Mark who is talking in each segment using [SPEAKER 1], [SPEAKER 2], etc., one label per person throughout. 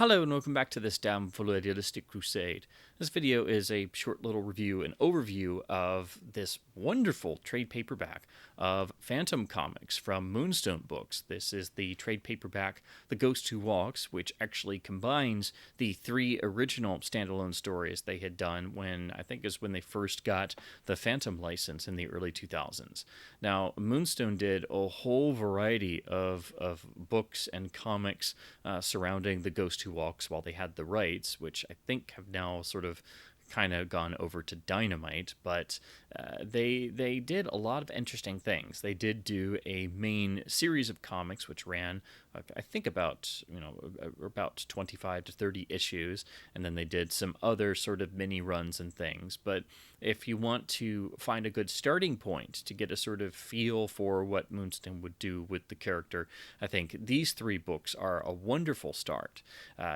[SPEAKER 1] Hello and welcome back to this damn full idealistic crusade. This video is a short little review and overview of this wonderful trade paperback of Phantom Comics from Moonstone Books. This is the trade paperback The Ghost Who Walks, which actually combines the three original standalone stories they had done when, I think is when they first got the Phantom license in the early 2000s. Now, Moonstone did a whole variety of books and comics surrounding The Ghost Who Walks while they had the rights, which I think have now sort of kind of gone over to Dynamite, but they did a lot of interesting things. They did do a main series of comics which ran I think about about 25 to 30 issues, and then they did some other sort of mini runs and things. But if you want to find a good starting point to get a sort of feel for what Moonstone would do with the character, I think these three books are a wonderful start.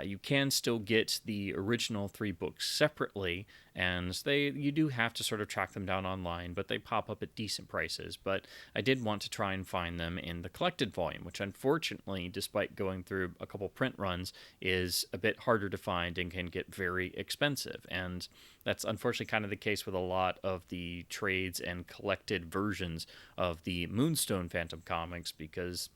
[SPEAKER 1] You can still get the original three books separately, and you do have to sort of track them down online, but they pop up at decent prices. But I did want to try and find them in the collected volume, which unfortunately, despite going through a couple print runs, is a bit harder to find and can get very expensive. And that's unfortunately kind of the case with a lot of the trades and collected versions of the Moonstone Phantom comics, because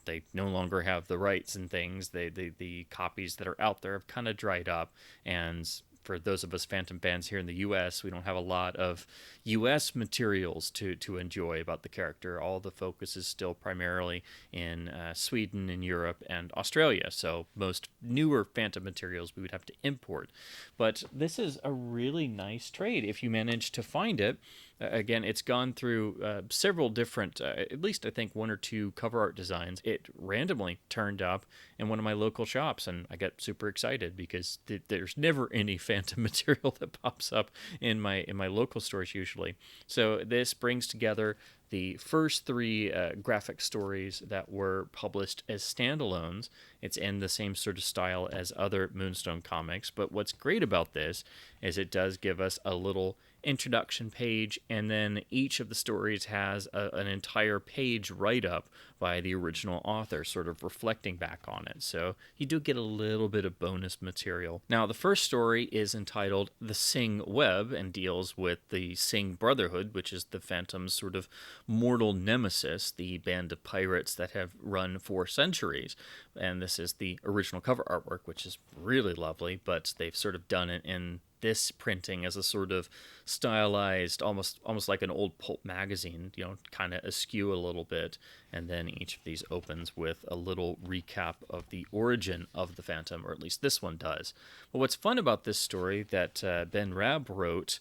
[SPEAKER 1] they no longer have the rights and things. The copies that are out there have kind of dried up, and for those of us Phantom fans here in the U.S., we don't have a lot of U.S. materials to enjoy about the character. All the focus is still primarily in Sweden and Europe and Australia, so most newer Phantom materials we would have to import. But this is a really nice trade if you manage to find it. Again, it's gone through several different, at least I think one or two cover art designs. It randomly turned up in one of my local shops, and I got super excited because there's never any Phantom material that pops up in my local stores usually. So this brings together the first three graphic stories that were published as standalones. It's in the same sort of style as other Moonstone comics, but what's great about this is it does give us a little introduction page, and then each of the stories has an entire page write-up by the original author, sort of reflecting back on it. So you do get a little bit of bonus material. Now, the first story is entitled The SINGH WEB and deals with the SINGH Brotherhood, which is the Phantom's sort of mortal nemesis, the band of pirates that have run for centuries. And this is the original cover artwork, which is really lovely, but they've sort of done it in this printing as a sort of stylized, almost like an old pulp magazine, kind of askew a little bit. And then each of these opens with a little recap of the origin of the Phantom, or at least this one does. But what's fun about this story that Ben Rabb wrote,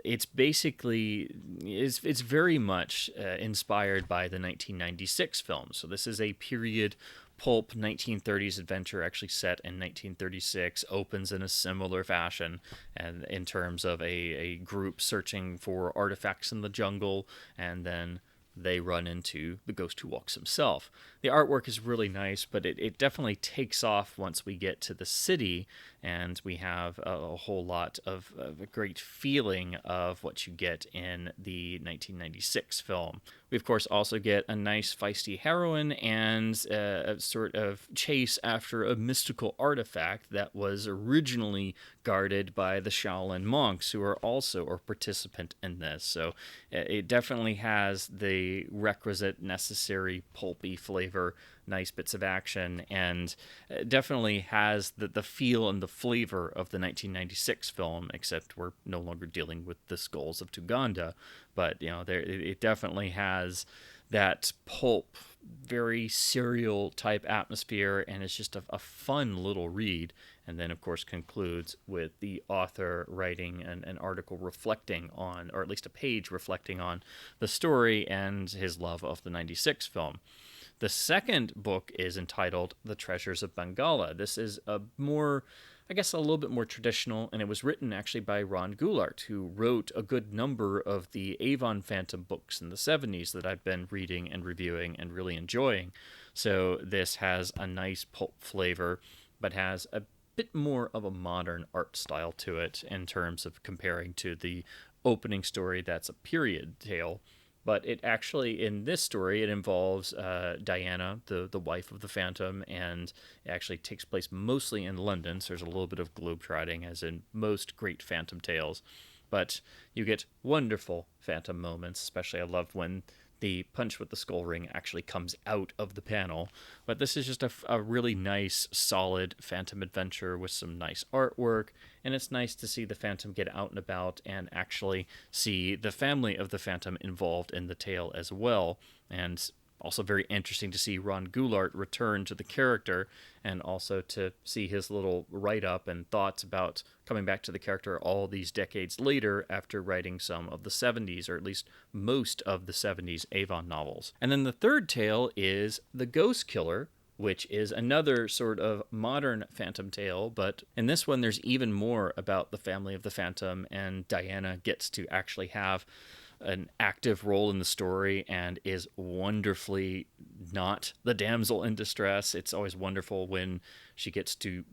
[SPEAKER 1] it's very much inspired by the 1996 film. So this is a period pulp 1930s adventure, actually set in 1936, opens in a similar fashion, and in terms of a group searching for artifacts in the jungle, and then they run into the Ghost Who Walks himself. The artwork is really nice, but it definitely takes off once we get to the city, and we have a whole lot of a great feeling of what you get in the 1996 film. We, of course, also get a nice feisty heroine and a sort of chase after a mystical artifact that was originally guarded by the Shaolin monks, who are also a participant in this. So it definitely has the requisite necessary pulpy flavor, nice bits of action, and definitely has the feel and the flavor of the 1996 film, except we're no longer dealing with the skulls of Tuganda. But it definitely has that pulp, very serial type atmosphere, and it's just a fun little read. And then, of course, concludes with the author writing an article reflecting on, or at least a page reflecting on, the story and his love of the 96 film. The second book is entitled The Treasures of Bangalla. This is a little bit more traditional, and it was written actually by Ron Goulart, who wrote a good number of the Avon Phantom books in the 70s that I've been reading and reviewing and really enjoying. So this has a nice pulp flavor, but has a bit more of a modern art style to it in terms of comparing to the opening story that's a period tale. But it actually, in this story, it involves Diana, the wife of the Phantom, and it actually takes place mostly in London, so there's a little bit of globetrotting, as in most great Phantom tales. But you get wonderful Phantom moments, especially I love when the punch with the skull ring actually comes out of the panel. But this is just a really nice, solid Phantom adventure with some nice artwork, and it's nice to see the Phantom get out and about and actually see the family of the Phantom involved in the tale as well. And also very interesting to see Ron Goulart return to the character, and also to see his little write-up and thoughts about coming back to the character all these decades later after writing some of the 70s, or at least most of the 70s Avon novels. And then the third tale is The Ghost Killer, which is another sort of modern Phantom tale, but in this one there's even more about the family of the Phantom, and Diana gets to actually have an active role in the story and is wonderfully not the damsel in distress. It's always wonderful when she gets to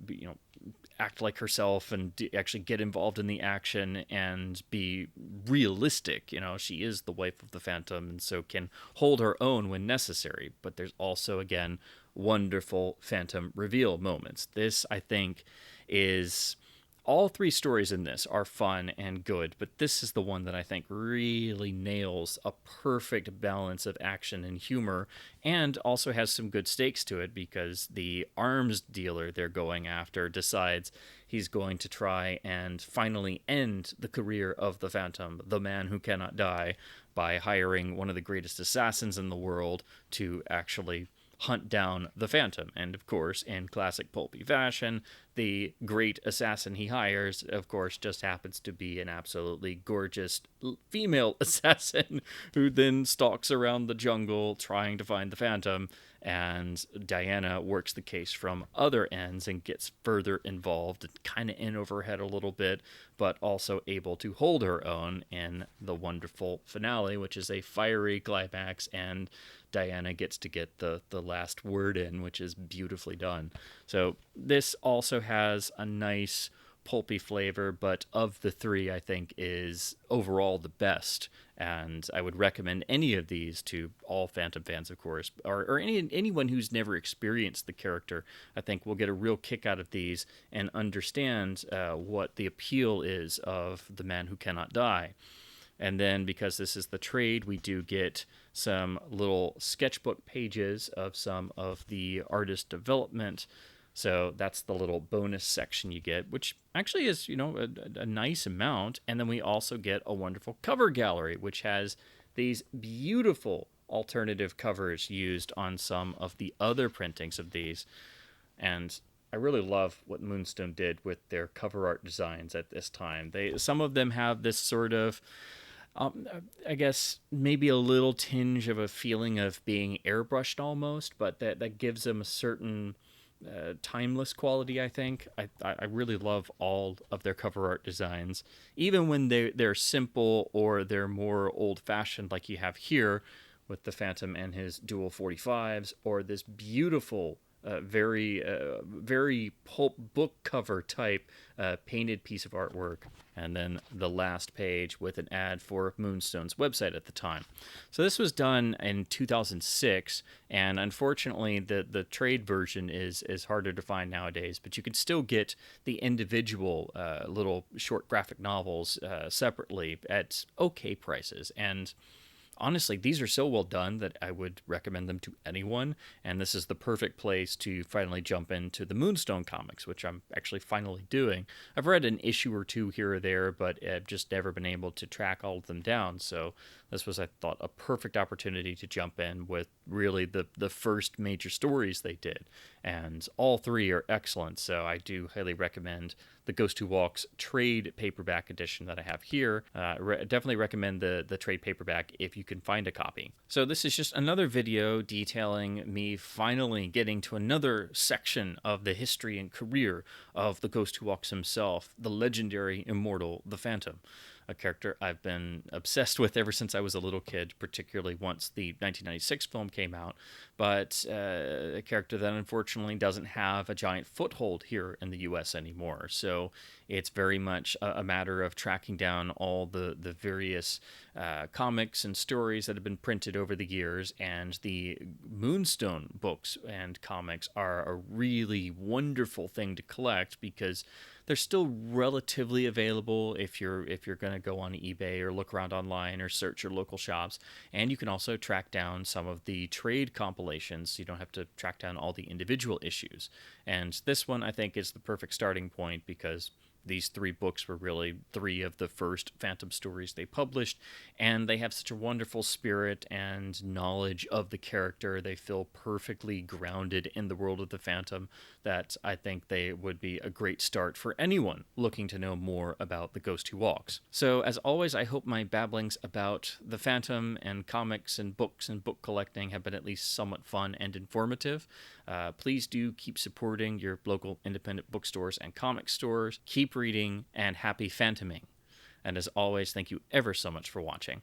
[SPEAKER 1] act like herself and actually get involved in the action and be realistic. She is the wife of the Phantom and so can hold her own when necessary. But there's also, again, wonderful Phantom reveal moments. This, I think, is... All three stories in this are fun and good, but this is the one that I think really nails a perfect balance of action and humor, and also has some good stakes to it because the arms dealer they're going after decides he's going to try and finally end the career of the Phantom, the man who cannot die, by hiring one of the greatest assassins in the world to actually hunt down the Phantom. And of course, in classic pulpy fashion, the great assassin he hires, of course, just happens to be an absolutely gorgeous female assassin who then stalks around the jungle trying to find the Phantom. And Diana works the case from other ends and gets further involved, kind of in over her head a little bit, but also able to hold her own in the wonderful finale, which is a fiery climax, and Diana gets to get the last word in, which is beautifully done. So this also has a nice pulpy flavor, but of the three, I think is overall the best. And I would recommend any of these to all Phantom fans, of course, or anyone who's never experienced the character. I think will get a real kick out of these and understand what the appeal is of the man who cannot die. And then, because this is the trade, we do get some little sketchbook pages of some of the artist development. So that's the little bonus section you get, which actually is, a nice amount. And then we also get a wonderful cover gallery, which has these beautiful alternative covers used on some of the other printings of these. And I really love what Moonstone did with their cover art designs at this time. Some of them have this sort of... I guess maybe a little tinge of a feeling of being airbrushed almost, but that gives them a certain timeless quality, I think. I really love all of their cover art designs, even when they're simple or they're more old-fashioned like you have here with the Phantom and his dual 45s, or this beautiful very pulp book cover type painted piece of artwork, and then the last page with an ad for Moonstone's website at the time. So this was done in 2006, and unfortunately the trade version is harder to find nowadays, but you can still get the individual little short graphic novels separately at okay prices. And honestly, these are so well done that I would recommend them to anyone, and this is the perfect place to finally jump into the Moonstone comics, which I'm actually finally doing. I've read an issue or two here or there, but I've just never been able to track all of them down, so this was, I thought, a perfect opportunity to jump in with really the first major stories they did, and all three are excellent, so I do highly recommend the Ghost Who Walks trade paperback edition that I have here. Definitely recommend the trade paperback if you can find a copy. So this is just another video detailing me finally getting to another section of the history and career of the Ghost Who Walks himself, the legendary immortal, the Phantom. a character I've been obsessed with ever since I was a little kid, particularly once the 1996 film came out, but a character that unfortunately doesn't have a giant foothold here in the US anymore. So it's very much a matter of tracking down all the various comics and stories that have been printed over the years, and the Moonstone books and comics are a really wonderful thing to collect because they're still relatively available if you're going to go on eBay or look around online or search your local shops. And you can also track down some of the trade compilations, so you don't have to track down all the individual issues. And this one, I think, is the perfect starting point because these 3 books were really 3 of the first Phantom stories they published, and they have such a wonderful spirit and knowledge of the character. They feel perfectly grounded in the world of the Phantom that I think they would be a great start for anyone looking to know more about the Ghost Who Walks. So, as always, I hope my babblings about the Phantom and comics and books and book collecting have been at least somewhat fun and informative. Please do keep supporting your local independent bookstores and comic stores. Keep reading, and happy phantoming. And as always, thank you ever so much for watching.